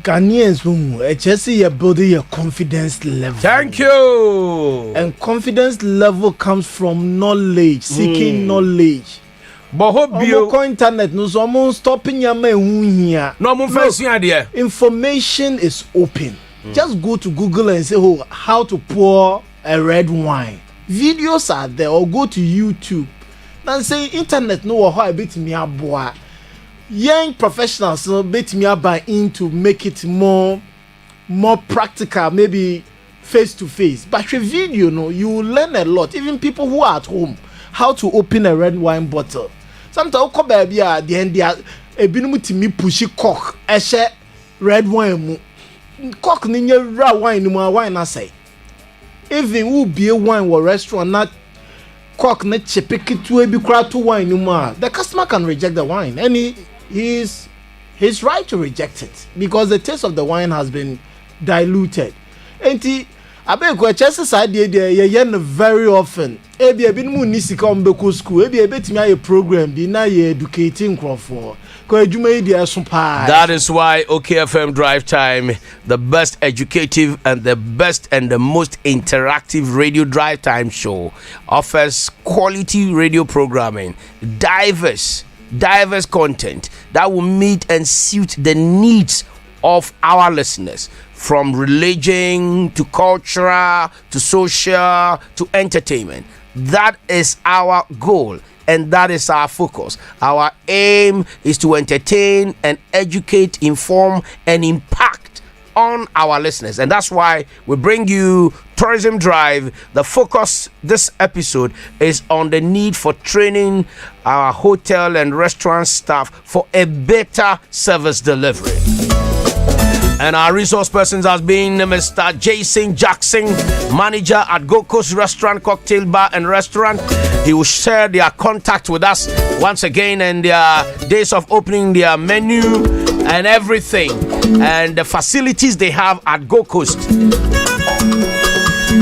S3: Ghanaians who you're building your confidence level.
S1: Thank you.
S3: And confidence level comes from knowledge, seeking knowledge.
S1: But hope you
S3: internet no so stopping your man here.
S1: No mo fancy idea.
S3: Information is open. Just go to Google and say, oh, how to pour a red wine. Videos are there, or go to YouTube. Then say internet no how I bet me a boy. Young professionals no bet me buy in to make it more practical, maybe face to face. But with video, no, you will learn a lot. Even people who are at home, how to open a red wine bottle. Sometimes come baby at the end there a binum to me pushy cock a share red wine. Cock ninya ra wine no wine na say even who be a wine or restaurant not cock na chepeke to be kra to wine no the customer can reject the wine and he's right to reject it because the taste of the wine has been diluted. And ABEIKU chess side ye very often ebi no ni sika ombeko school ebi betimi a program bi na ye educating crowd. That
S1: is why OKFM Drive Time, the best educative and the best and the most interactive radio drive time show, offers quality radio programming, diverse content that will meet and suit the needs of our listeners, from religion to culture to social to entertainment. That is our goal. And that is our focus. Our aim is to entertain and educate, inform, and impact on our listeners. And that's why we bring you Tourism Drive. The focus this episode is on the need for training our hotel and restaurant staff for a better service delivery. And our resource persons has been Mr. Jason Jackson, manager at Gold Coast Restaurant, Cocktail Bar and Restaurant. He will share their contact with us once again and their days of opening, their menu and everything, and the facilities they have at Gold Coast.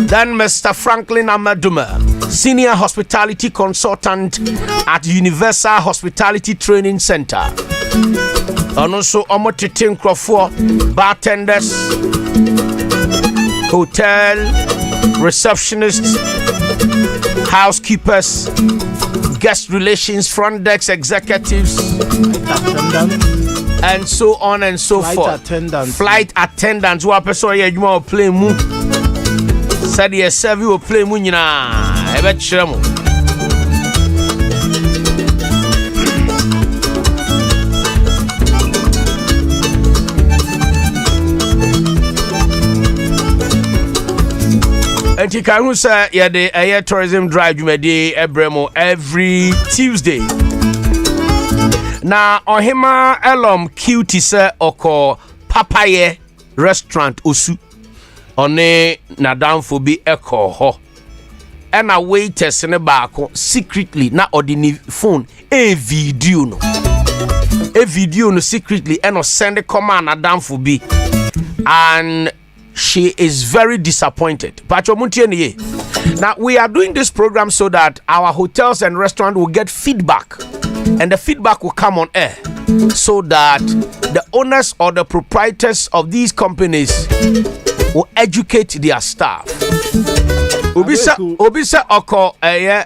S1: Then Mr. Franklin Amaduma, senior hospitality consultant at Universal Hospitality Training Center. And also Omotitin Crawford, bartenders, hotel receptionists, housekeepers, guest relations, front desk executives, and so on and so forth. Flight attendants who are person here you want play mu. Said yes, serve you play mu nyina. Ebe chiremo. And you can say yeah the air tourism drive you may ebremo every Tuesday. Now Ohima Elom Cutie say oko Papaye restaurant osu one na downfo bi eko ho. And a waiters ne baako secretly na ordinary phone a video no secretly and send a command na downfo bi and she is very disappointed. Now we are doing this program so that our hotels and restaurants will get feedback, and the feedback will come on air, so that the owners or the proprietors of these companies will educate their staff. Obisa oko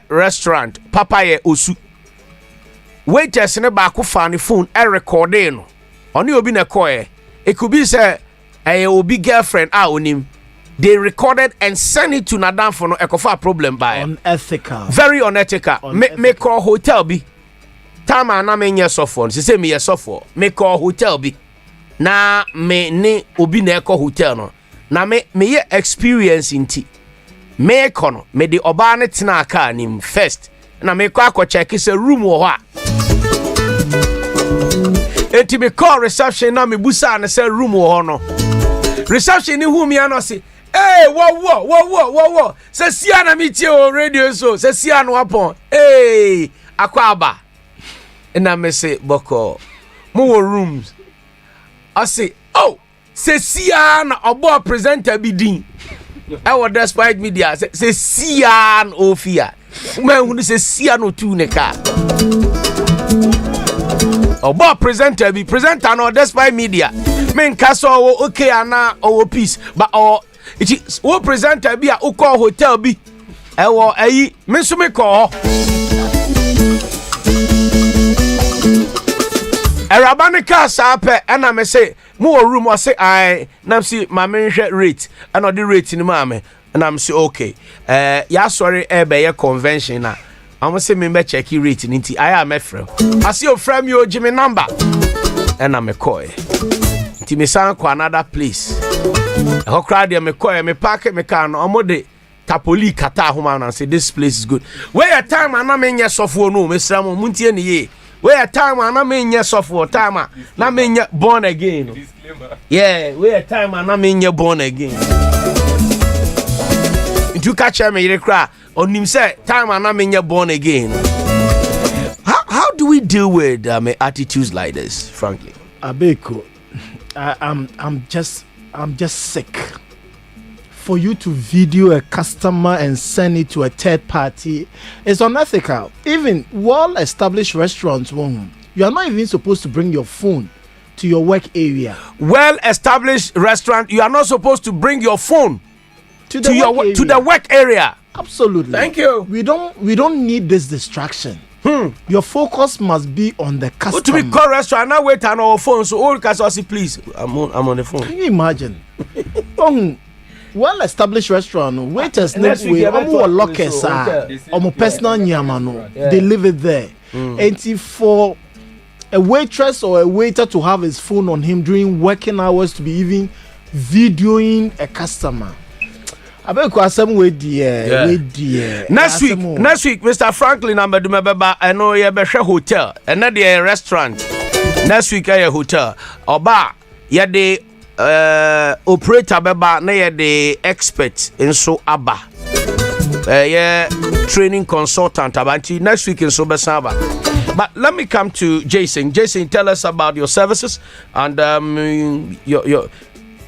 S1: restaurant Papaye osu. Waiters ne ba ko fa ne phone e recording no. Oni obi na koe. It could be say obi girlfriend onim. They recorded and sent it to Nadam for no ekofa problem by.
S3: Unethical.
S1: Very unethical. Me call hotel bi. Tama na me nye sofo. Se say me ye sofo. Me call hotel bi. Na me ne obi na eko hotel no. Na me ye experience inti. Me kono me de oba ne tena aka nim first. Na me kwa check se room wo ha. Enti me call reception na me busa na say room wo no. Reception ni hu me ano say, "Hey, wo. Se sia na me tie o radio so. Se sia no apon. Hey, akwaba." Na me say, "Boko. Mo wo rooms." I say, "Oh, se sia na obo presenter bi din." I was despite media say sia no ofia. Me hu say sia no tu ne ka. Obo presenter bi presenter no despite media. Men kaso okay ana o peace but it wo presenter bi a o call hotel bi e wo ayi me so me call Erabani ka sa pe na me say mo room o say I na see ma me hwe rate and the rate ni ma me and I'm say okay ya sorry e be ye convention na I'm say me be check rate ni nti I am frem I see your frame you give me number and I'm call nti me san ko another place e ho crowd dey me call me park me car no omode tapoli kata homa na say this place is good where your time na me nye sofo no me sra mo muntie ne ye where your time na me nye sofo time na me nye born again yeah where your time na me nye born again you catch me you cry onim say time na me nye born again. How do we deal with attitudes like this, frankly?
S3: ABEIKU, I'm just sick. For you to video a customer and send it to a third party is unethical. Even well-established restaurants, you are not even supposed to bring your phone to your work area.
S1: Well-established restaurant, you are not supposed to bring your phone to the work area.
S3: Absolutely.
S1: Thank you.
S3: We don't need this distraction. Your focus must be on the customer.
S1: To be call restaurant, now wait on our phone. So all customers say, please, I'm on the phone.
S3: Can you imagine? Well-established restaurant, waiters we lockers personal nyamano. They leave it there. And for a waitress or a waiter to have his phone on him during working hours to be even videoing a customer. ABEIKU asem we die.
S1: Next week, Mr. Franklin Amedumebeba, I know you be hotel, and not the restaurant. Next week, a hotel. Oba, ya the operator beba, na ya the expert in so aba. Yeah, training consultant abanti. Next week in so besaba. But let me come to Jason. Jason, tell us about your services and your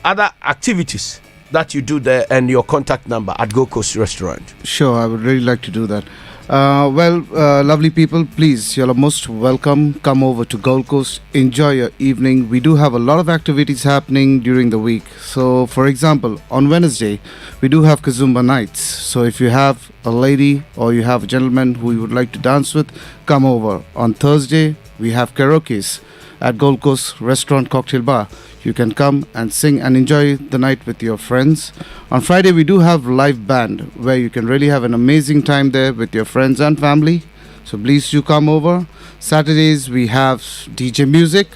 S1: other activities that you do there and your contact number at Gold Coast Restaurant.
S2: Sure, I would really like to do that. Lovely people, please, you're most welcome. Come over to Gold Coast, enjoy your evening. We do have a lot of activities happening during the week. So, for example, on Wednesday, we do have Kazumba nights. So, if you have a lady or you have a gentleman who you would like to dance with, come over. On Thursday, we have karaoke's at Gold Coast Restaurant Cocktail Bar. You can come and sing and enjoy the night with your friends. On Friday, we do have live band where you can really have an amazing time there with your friends and family. So please do come over. Saturdays, we have DJ music.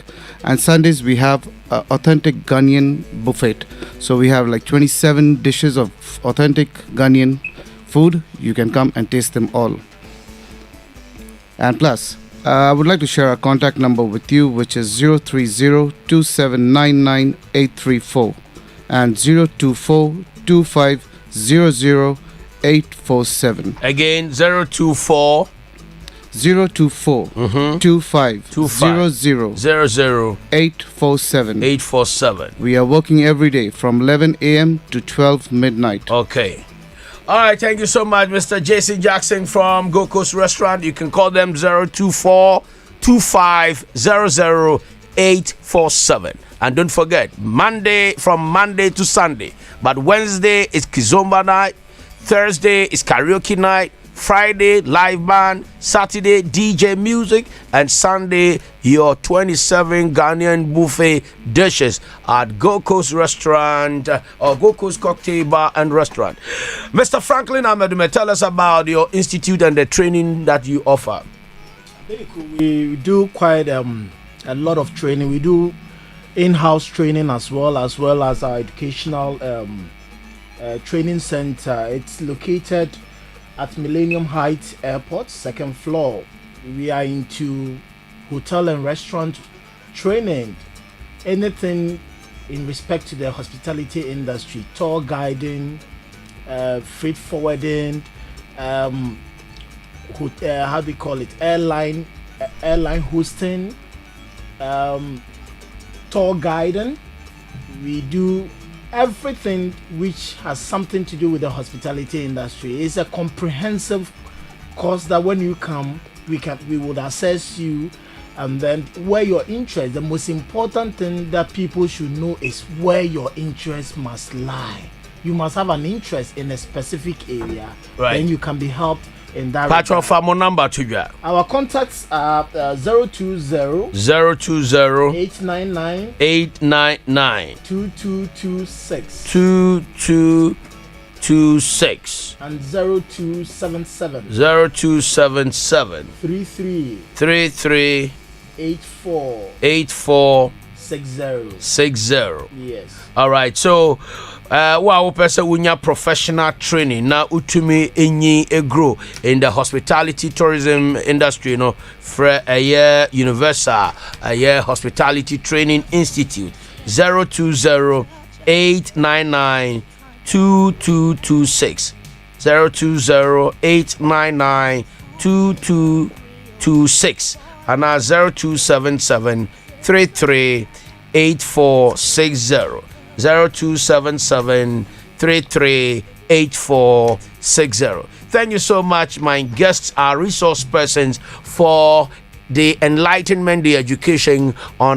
S2: And Sundays, we have authentic Ghanaian buffet. So we have like 27 dishes of authentic Ghanaian food. You can come and taste them all. And plus, I would like to share a contact number with you, which is 030-2799-834 and 024-2500-847.
S1: Again, 024
S2: 2500-847.
S1: 847.
S2: We are working every day from 11 a.m. to 12 midnight.
S1: Okay. All right, thank you so much, Mr. Jason Jackson from Gold Coast Restaurant. You can call them 024-2500-847. And don't forget, from Monday to Sunday. But Wednesday is Kizomba night, Thursday is karaoke night, Friday live band, Saturday DJ music, and Sunday your 27 Ghanaian buffet dishes at Gold Coast Restaurant or Gold Coast Cocktail Bar and Restaurant. Mr. Franklin Ahmedume, tell us about your institute and the training that you offer.
S3: We do quite a lot of training. We do in-house training as well as our educational training center. It's located at Millennium Heights Airport, second floor. We are into hotel and restaurant training, anything in respect to the hospitality industry, tour guiding, freight forwarding, how do you call it, airline hosting, tour guiding. We do everything which has something to do with the hospitality industry. It's a comprehensive course that when you come, we would assess you, and then where your interest. The most important thing that people should know is where your interest must lie. You must have an interest in a specific area,
S1: right? Then
S3: you can be helped in that.
S1: Patron Farmer number to you.
S3: Our contacts are 020 899 2226
S1: 2226
S3: and 0277 33 84 60. Yes.
S1: All right. So wow, person wunya professional training na utumi enyi grow in the hospitality tourism industry, you know, for a year universal a year hospitality training institute. 020 899 2226 020 899 2226 and 0277 33 8460 0277 33 8460. Thank you so much. My guests are resource persons for the enlightenment, the education on